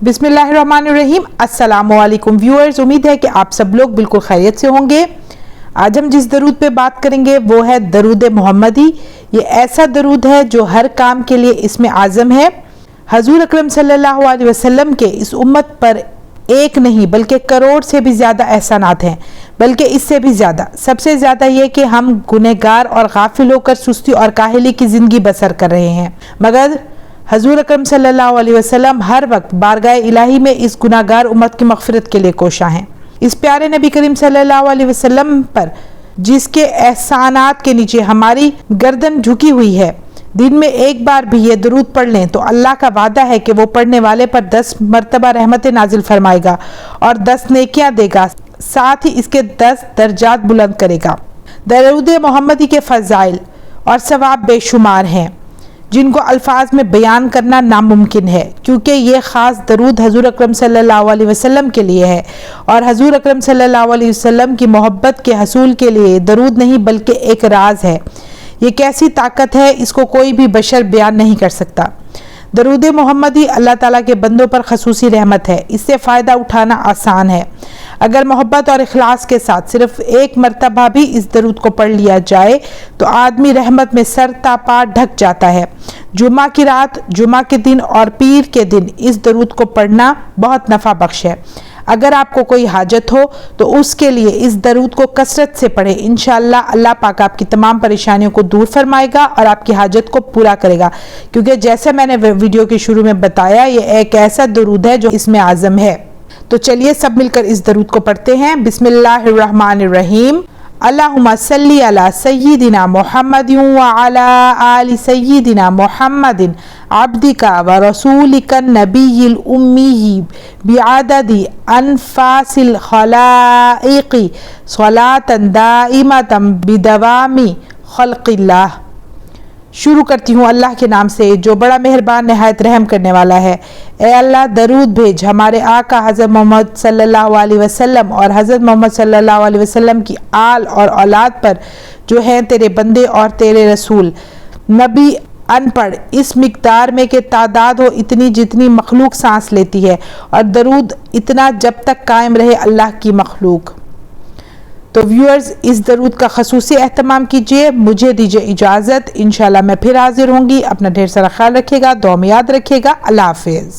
बिस्मिल्लाहिर्रहमानिर्रहीम। अस्सलामुअलैकुम व्यूअर्स, उम्मीद है कि आप सब लोग बिल्कुल खैरियत से होंगे। आज हम जिस दरूद पे बात करेंगे वो है दरूद मोहम्मदी। ये ऐसा दरूद है जो हर काम के लिए इसमें आज़म है। हजूर अकरम सल्लल्लाहु अलैहि वसल्लम के इस उम्मत पर एक नहीं बल्कि करोड़ से भी ज़्यादा एहसानात हैं, बल्कि इससे भी ज़्यादा। सबसे ज़्यादा ये कि हम गुनहगार और गाफिल होकर सुस्ती और काहली की ज़िंदगी बसर कर रहे हैं, मगर हजूर अकरम सल्लल्लाहु अलैहि वसल्लम हर वक्त बारगाह इलाही में इस गुनाहगार उम्मत की मग़फ़िरत के लिए कोशा हैं। इस प्यारे नबी करीम सल्लल्लाहु अलैहि वसल्लम पर जिसके एहसानात के नीचे हमारी गर्दन झुकी हुई है, दिन में एक बार भी ये दरूद पढ़ लें तो अल्लाह का वादा है कि वो पढ़ने वाले पर 10 मरतबा रहमत नाजिल फरमाएगा और 10 नेकियां देगा, साथ ही इसके 10 दर्जात बुलंद करेगा। दरूद मोहम्मदी के फ़ज़ाइल और सवाब बेशुमार हैं, जिनको अल्फाज में बयान करना नामुमकिन है, क्योंकि ये ख़ास दरूद हजूर अकरम सल्लल्लाहु अलैहि वसल्लम के लिए है और हजूर अकरम सल्लल्लाहु अलैहि वसल्लम की मोहब्बत के हसूल के लिए दरूद नहीं बल्कि एक राज है। ये कैसी ताकत है, इसको कोई भी बशर बयान नहीं कर सकता। दरूद मोहम्मदी अल्लाह ताला के बंदों पर खसूसी रहमत है, इससे फ़ायदा उठाना आसान है। अगर मोहब्बत और इखलास के साथ सिर्फ एक मरतबा भी इस दरूद को पढ़ लिया जाए तो आदमी रहमत में सर ता पा ढक जाता है। जुमा की रात, जुमा के दिन और पीर के दिन इस दरूद को पढ़ना बहुत नफ़ा बख्श है। अगर आपको कोई हाजत हो तो उसके लिए इस दरूद को कसरत से पढ़ें। इंशाअल्लाह अल्लाह पाक आपकी तमाम परेशानियों को दूर फरमाएगा और आपकी हाजत को पूरा करेगा, क्योंकि जैसे मैंने वीडियो के शुरू में बताया, ये एक ऐसा दरूद है जो इसमें आज़म है। तो चलिए सब मिलकर इस दरूद को पढ़ते हैं। बिस्मिल्लाहिर्रहमानिर्रहीम। अल्लाहुम्मा सल्ली अला सय्यिदिना मुहम्मदिन व अला आलि सय्यिदिना मुहम्मदिन अब्दिका व रसूलिका नबिय्यिल उम्मी बिअददि अनफासिल खलाइक़ि सलातन दाइमतन बिदवामी खल्क़िल्लाह। शुरू करती हूँ अल्लाह के नाम से जो बड़ा मेहरबान निहायत रहम करने वाला है। ए अल्लाह, दरूद भेज हमारे आका हज़रत मोहम्मद सल्लल्लाहु अलैहि वसल्लम और हज़रत मोहम्मद सल्लल्लाहु अलैहि वसल्लम की आल और औलाद पर जो हैं तेरे बंदे और तेरे रसूल। नबी अनपढ़ इस मिक़दार में कि तादाद हो इतनी जितनी मखलूक सांस लेती है, और दरूद इतना जब तक कायम रहे अल्लाह की मखलूक। तो व्यूअर्स, इस दरूद का खसूसी एहतमाम कीजिए। मुझे दीजिए इजाज़त, इंशाल्लाह मैं फिर हाजिर होंगी। अपना ढेर सारा ख्याल रखिएगा, दुआ में याद रखिएगा। अल्लाह हाफिज़।